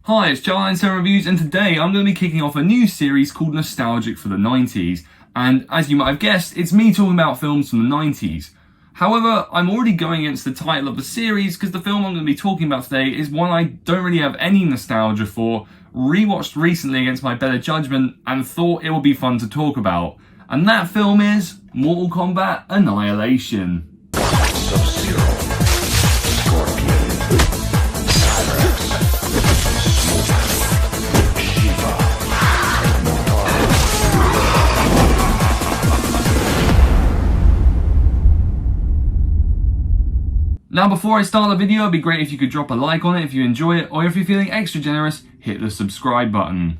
Hi, it's Charlie Reviews, and today I'm going to be kicking off a new series called Nostalgic for the 90s. And as you might have guessed, it's me talking about films from the 90s. However, I'm already going against the title of the series because the film I'm going to be talking about today is one I don't really have any nostalgia for, rewatched recently against my better judgment, and thought it would be fun to talk about. And that film is Mortal Kombat Annihilation. Sub-Zero, Scorpion, Cyrax, Smoke, Shiva, Now before I start the video, it'd be great if you could drop a like on it if you enjoy it, or if you're feeling extra generous, hit the subscribe button.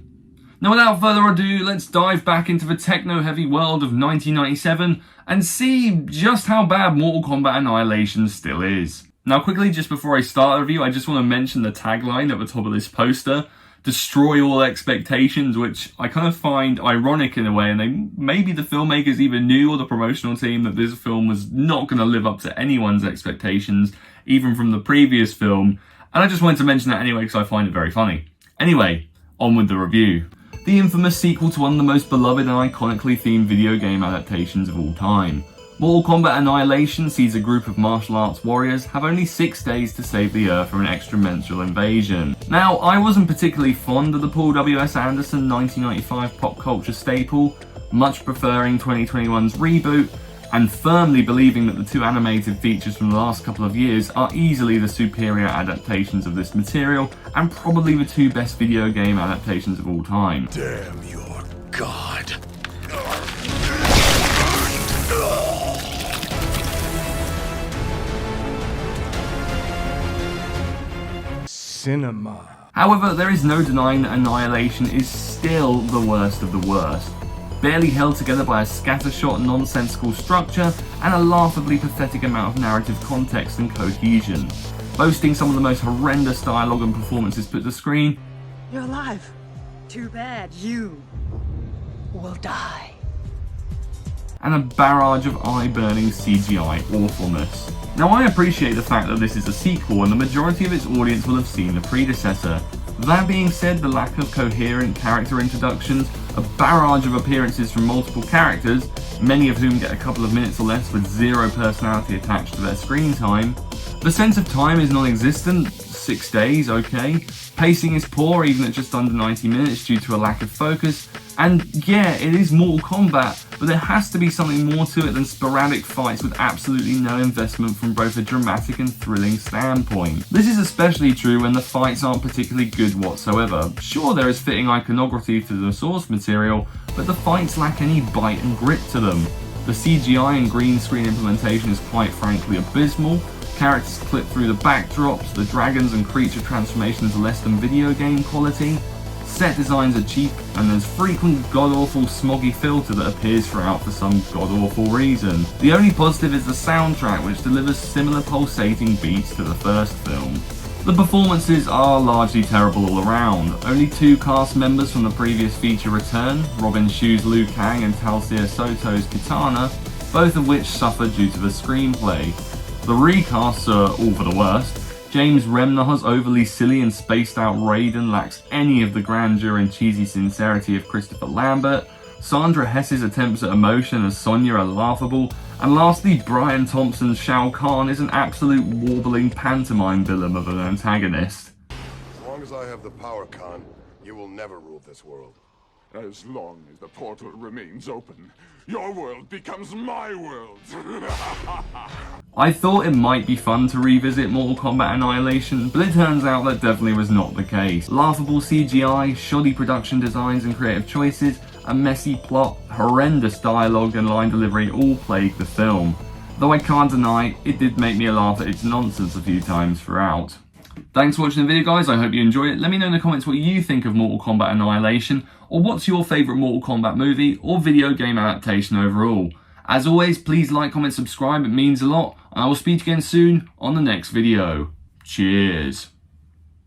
Now without further ado, let's dive back into the techno-heavy world of 1997 and see just how bad Mortal Kombat Annihilation still is. Now quickly, just before I start the review, I just want to mention the tagline at the top of this poster, destroy all expectations, which I kind of find ironic in a way, and maybe the filmmakers either knew or the promotional team that this film was not going to live up to anyone's expectations, even from the previous film, and I just wanted to mention that anyway because I find it very funny. Anyway, on with the review. The infamous sequel to one of the most beloved and iconically themed video game adaptations of all time. Mortal Kombat Annihilation sees a group of martial arts warriors have only 6 days to save the Earth from an extraterrestrial invasion. Now, I wasn't particularly fond of the Paul W.S. Anderson 1995 pop culture staple, much preferring 2021's reboot, and firmly believing that the two animated features from the last couple of years are easily the superior adaptations of this material, and probably the two best video game adaptations of all time. damn your god. Cinema. However, there is no denying that Annihilation is still the worst of the worst. Barely held together by a scattershot nonsensical structure and a laughably pathetic amount of narrative context and cohesion. Boasting some of the most horrendous dialogue and performances put to screen. You're alive. Too bad you will die. And a barrage of eye-burning CGI awfulness. Now I appreciate the fact that this is a sequel and the majority of its audience will have seen the predecessor. That being said, the lack of coherent character introductions, a barrage of appearances from multiple characters, many of whom get a couple of minutes or less with zero personality attached to their screen time. The sense of time is non-existent, 6 days, okay. Pacing is poor, even at just under 90 minutes due to a lack of focus. And yeah, it is Mortal Kombat, but there has to be something more to it than sporadic fights with absolutely no investment from both a dramatic and thrilling standpoint. This is especially true when the fights aren't particularly good whatsoever. Sure, there is fitting iconography to the source material, but the fights lack any bite and grit to them. The CGI and green screen implementation is quite frankly abysmal. Characters clip through the backdrops, the dragons and creature transformations are less than video game quality. Set designs are cheap, and there's frequent god-awful smoggy filter that appears throughout for some god-awful reason. The only positive is the soundtrack, which delivers similar pulsating beats to the first film. The performances are largely terrible all around. Only 2 cast members from the previous feature return, Robin Shu's Liu Kang and Talsia Soto's Kitana, both of which suffered due to the screenplay. The recasts are all for the worst. James Remner's overly silly and spaced out Raiden lacks any of the grandeur and cheesy sincerity of Christopher Lambert. Sandra Hess's attempts at emotion as Sonya are laughable. And lastly, Brian Thompson's Shao Kahn is an absolute warbling pantomime villain of an antagonist. As long as I have the power, Khan, you will never rule this world. As long as the portal remains open, your world becomes my world. I thought it might be fun to revisit Mortal Kombat Annihilation, but it turns out that definitely was not the case. Laughable CGI, shoddy production designs and creative choices, a messy plot, horrendous dialogue and line delivery all plagued the film. Though I can't deny, it did make me laugh at its nonsense a few times throughout. Thanks for watching the video, guys. I hope you enjoyed it. Let me know in the comments what you think of Mortal Kombat Annihilation, or what's your favourite Mortal Kombat movie or video game adaptation overall. As always, please like, comment, subscribe, it means a lot, and I will speak again soon on the next video. Cheers.